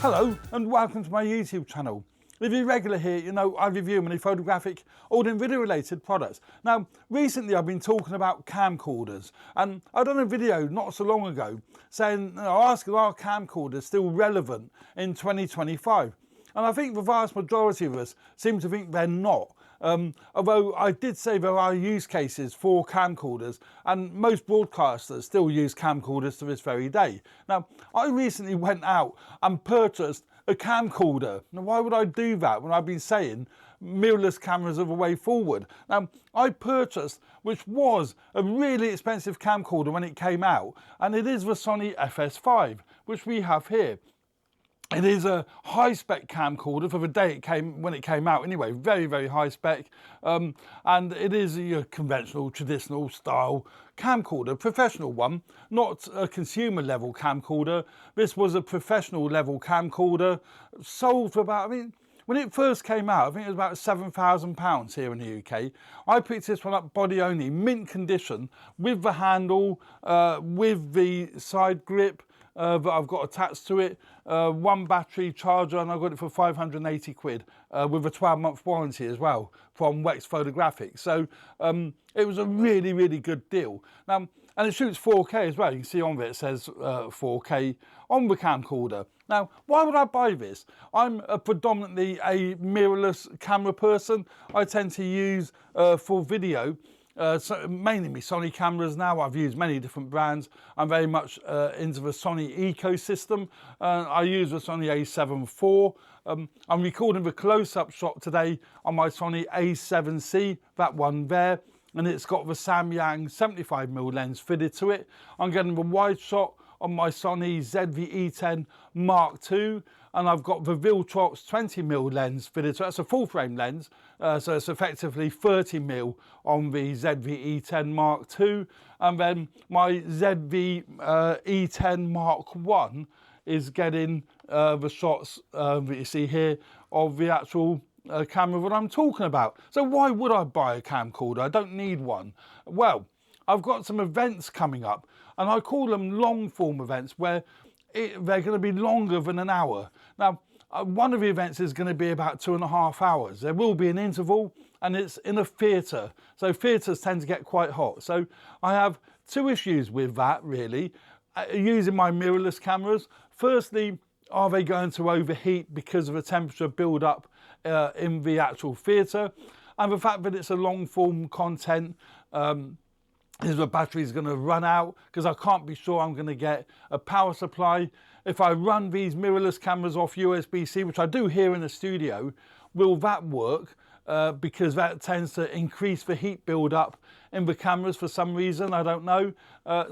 Hello and welcome to my YouTube channel. If you're regular here, you know I review many photographic, audio and video related products. Now, recently I've been talking about camcorders, and I done a video not so long ago saying, asking are camcorders still relevant in 2025? And I think the vast majority of us seem to think they're not. Although I did say there are use cases for camcorders, and most broadcasters still use camcorders to this very day. Now, I recently went out and purchased a camcorder. Now, why would I do that when I've been saying mirrorless cameras are the way forward? Now, I purchased, which was a really expensive camcorder when it came out, and it is the Sony FS5, which we have here. It is a high-spec camcorder for the day when it came out anyway, very, very high spec, and it is a conventional, traditional style camcorder, professional one, not a consumer level camcorder. This was a professional level camcorder, sold for about, when it first came out, I think it was about £7,000 here in the UK. I picked this one up body only, mint condition, with the handle, with the side grip, that I've got attached to it, one battery charger, and I got it for 580 quid with a 12-month warranty as well from Wex Photographics. So it was a really, really good deal. Now, and it shoots 4K as well. You can see on there it says 4K on the camcorder. Now, why would I buy this? I'm predominantly a mirrorless camera person. I tend to use for video. So mainly my Sony cameras now. I've used many different brands. I'm very much into the Sony ecosystem. I use the Sony A7IV. I'm recording the close-up shot today on my Sony A7C, that one there, and it's got the Samyang 75mm lens fitted to it. I'm getting the wide shot on my Sony ZV-E10 Mark II, and I've got the Viltrox 20mm lens fitted, so that's a full frame lens, so it's effectively 30mm on the ZV-E10 Mark II, and then my ZV-E10 Mark I is getting the shots that you see here of the actual camera that I'm talking about. So why would I buy a camcorder? I don't need one. Well, I've got some events coming up, and I call them long form events where they're going to be longer than an hour. Now, one of the events is going to be about 2.5 hours. There will be an interval, and it's in a theatre. So theatres tend to get quite hot. So I have two issues with that, really, using my mirrorless cameras. Firstly, are they going to overheat because of the temperature build up in the actual theatre? And the fact that it's a long form content, is the battery going to run out, because I can't be sure I'm going to get a power supply. If I run these mirrorless cameras off USB-C, which I do here in the studio, will that work? Because that tends to increase the heat build up in the cameras for some reason, I don't know.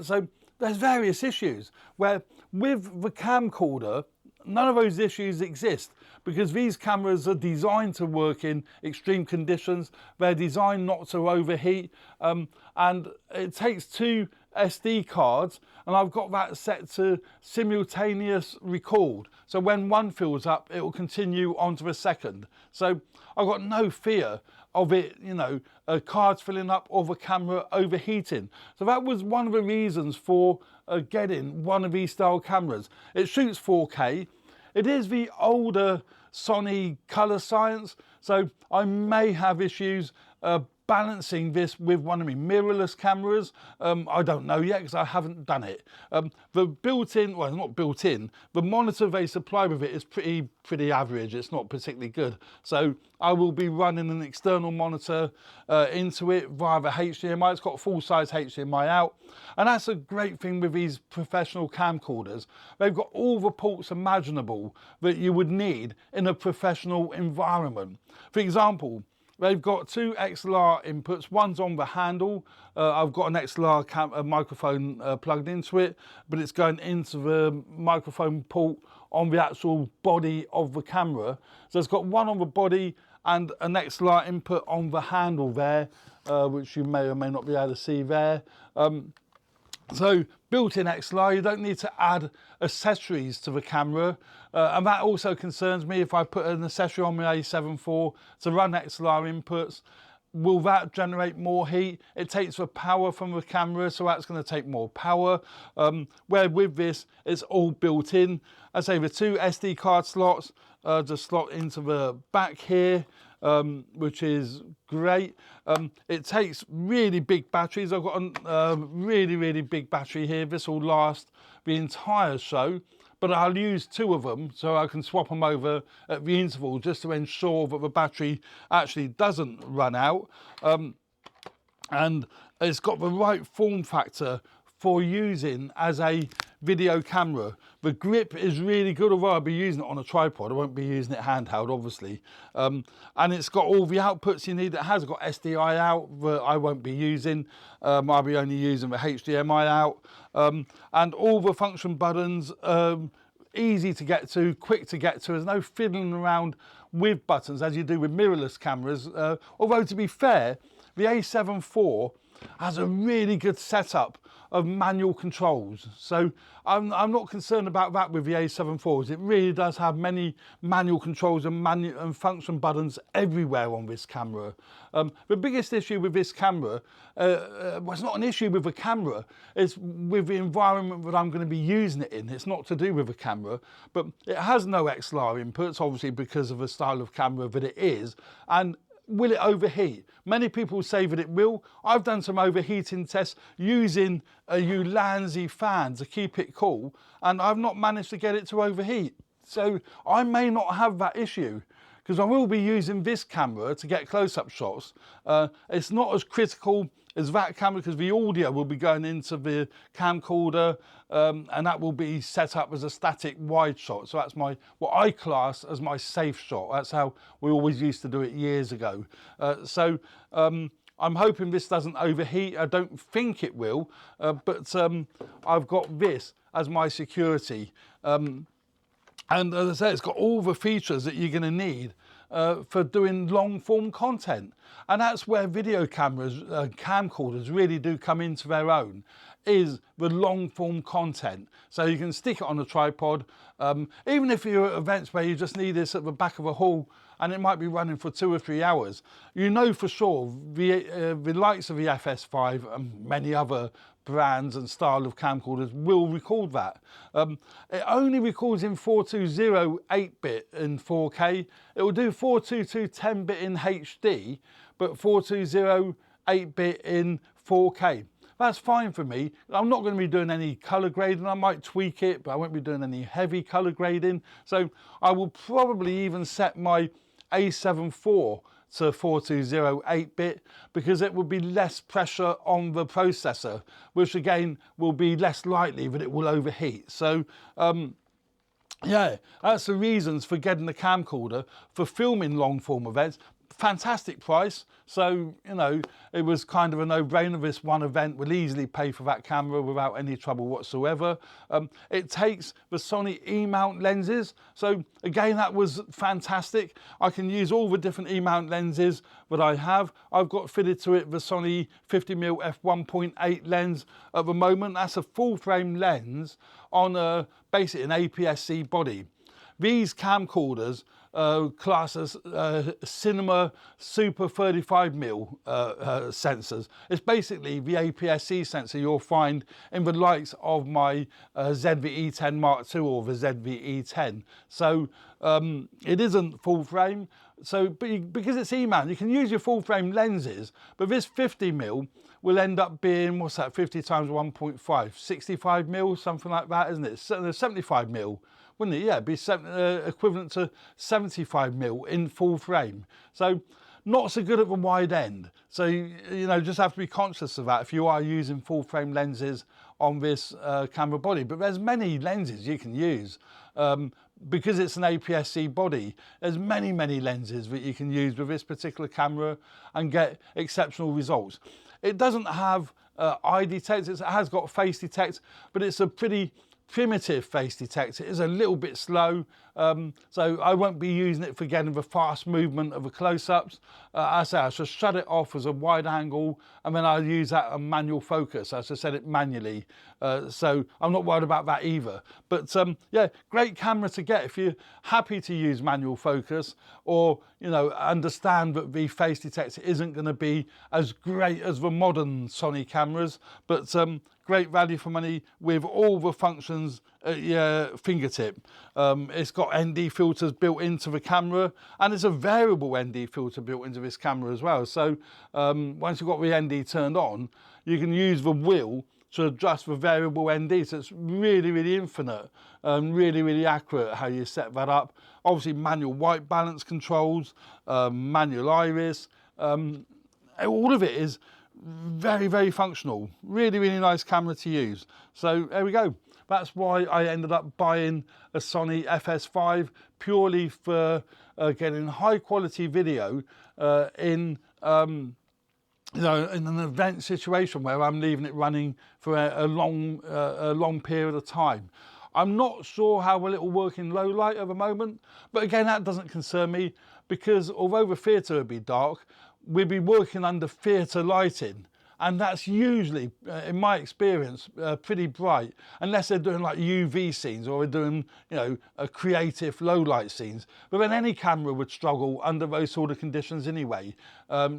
So there's various issues where with the camcorder, none of those issues exist, because these cameras are designed to work in extreme conditions. They're designed not to overheat, and it takes two SD cards, and I've got that set to simultaneous record. So when one fills up, it will continue on to the second. So I've got no fear of it, cards filling up or the camera overheating. So that was one of the reasons for getting one of these style cameras. It shoots 4K. It is the older Sony color science, so I may have issues balancing this with one of my mirrorless cameras. I don't know yet because I haven't done it. The built-in, well, not built-in, the monitor they supply with it is pretty average. It's not particularly good. So I will be running an external monitor into it via the HDMI. It's got full-size HDMI out. And that's a great thing with these professional camcorders. They've got all the ports imaginable that you would need in a professional environment. For example, they've got two XLR inputs. One's on the handle. I've got an XLR microphone plugged into it, but it's going into the microphone port on the actual body of the camera. So it's got one on the body and an XLR input on the handle there, which you may or may not be able to see there. So built-in XLR, you don't need to add accessories to the camera, and that also concerns me if I put an accessory on my A7IV to run XLR inputs. will that generate more heat? It takes the power from the camera, so that's going to take more power. Where with this, it's all built in. I say the two SD card slots just slot into the back here, which is great. It takes really big batteries. I've got a really big battery here. This will last the entire show, but I'll use two of them so I can swap them over at the interval just to ensure that the battery actually doesn't run out. And it's got the right form factor for using as a video camera. The grip is really good, although I'll be using it on a tripod. I won't be using it handheld, obviously. And it's got all the outputs you need. It has got SDI out that I won't be using. I'll be only using the HDMI out. And all the function buttons, easy to get to, quick to get to. There's no fiddling around with buttons as you do with mirrorless cameras. Although, to be fair, the A7IV has a really good setup of manual controls, so I'm not concerned about that with the A7IVs. It really does have many manual controls and function buttons everywhere on this camera. The biggest issue with this camera, well, it's not an issue with the camera, it's with the environment that I'm going to be using it in. It's not to do with the camera, but it has no XLR inputs, obviously because of the style of camera that it is. And will it overheat? Many people say that it will. I've done some overheating tests using a Ulanzi fan to keep it cool, and I've not managed to get it to overheat. So I may not have that issue, because I will be using this camera to get close-up shots. It's not as critical as that camera because the audio will be going into the camcorder, and that will be set up as a static wide shot. So that's what I class as my safe shot. That's how we always used to do it years ago. I'm hoping this doesn't overheat. I don't think it will, but I've got this as my security. And as I say, it's got all the features that you're going to need for doing long form content. And that's where video cameras, camcorders really do come into their own, is the long form content. So you can stick it on a tripod, even if you're at events where you just need this at the back of a hall and it might be running for 2 or 3 hours. You know for sure the likes of the FS5 and many other brands and style of camcorders will record that. It only records in 420 8-bit in 4K. It will do 422 10-bit in HD, but 420 8-bit in 4K. That's fine for me. I'm not going to be doing any color grading. I might tweak it, but I won't be doing any heavy color grading. So I will probably even set my A7IV to 420 8-bit because it will be less pressure on the processor, which again will be less likely that it will overheat. So yeah, that's the reasons for getting the camcorder for filming long form events. Fantastic price, so you know it was kind of a no-brainer. This one event will easily pay for that camera without any trouble whatsoever. It takes the Sony E-mount lenses, so again that was fantastic. I can use all the different E-mount lenses that I have. I've got fitted to it the Sony 50mm f1.8 lens at the moment. That's a full frame lens on basically an APS-C body. These camcorders class as cinema super 35mm sensors. It's basically the APS-C sensor you'll find in the likes of my ZV-E10 Mark II or the ZV-E10. So it isn't full frame. So because it's E-mount, you can use your full frame lenses, but this 50mm will end up being, what's that, 50 times 1.5, 65mm, something like that, isn't it? 75mm. Wouldn't it? Yeah, it'd be equivalent to 75mm in full frame. So not so good at the wide end. So, you know, just have to be conscious of that if you are using full frame lenses on this camera body. But there's many lenses you can use. Because it's an APS-C body, there's many lenses that you can use with this particular camera and get exceptional results. It doesn't have eye detect, it has got face detect, but it's a pretty primitive face detector is a little bit slow, so I won't be using it for getting the fast movement of the close-ups. I say I should shut it off as a wide angle, and then I'll use that on manual focus. I should set it manually, so I'm not worried about that either. But yeah, great camera to get if you're happy to use manual focus, or you know, understand that the face detector isn't going to be as great as the modern Sony cameras, but great value for money with all the functions at your fingertip. It's got ND filters built into the camera, and it's a variable ND filter built into this camera as well. So once you've got the ND turned on, you can use the wheel to adjust the variable ND. So it's really, really infinite, really, really accurate how you set that up. Obviously manual white balance controls, manual iris, all of it is very, very functional. Really, really nice camera to use. So there we go. That's why I ended up buying a Sony FS5, purely for getting high quality video in you know, in an event situation where I'm leaving it running for a long period of time. I'm not sure how well it will work in low light at the moment, but again, that doesn't concern me, because although the theatre would be dark, we'd be working under theatre lighting, and that's usually, in my experience, pretty bright, unless they're doing like UV scenes or they're doing, you know, a creative low light scenes. But then any camera would struggle under those sort of conditions anyway.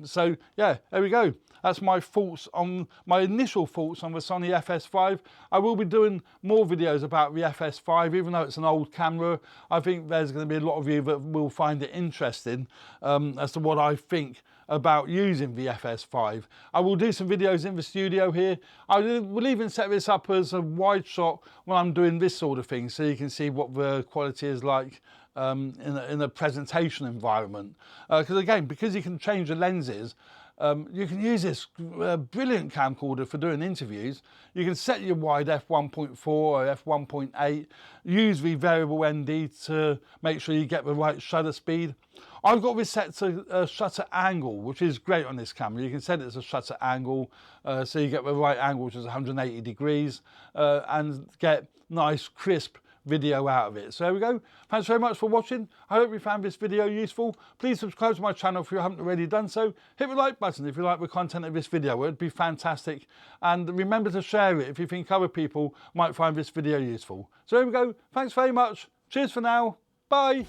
So yeah, there we go. That's my initial thoughts on the Sony FS5. I will be doing more videos about the FS5, even though it's an old camera. I think there's going to be a lot of you that will find it interesting as to what I think about using the FS5. I will do some videos in the studio here. I will even set this up as a wide shot when I'm doing this sort of thing, so you can see what the quality is like in a presentation environment. Because again, because you can change the lenses, you can use this brilliant camcorder for doing interviews. You can set your wide f1.4 or f1.8, use the variable ND to make sure you get the right shutter speed. I've got this set to shutter angle, which is great on this camera. You can set it as a shutter angle, so you get the right angle, which is 180 degrees, and get nice, crisp video out of it. So there we go. Thanks very much for watching. I hope you found this video useful. Please subscribe to my channel if you haven't already done so. Hit the like button if you like the content of this video. It would be fantastic. And remember to share it if you think other people might find this video useful. So there we go. Thanks very much. Cheers for now. Bye.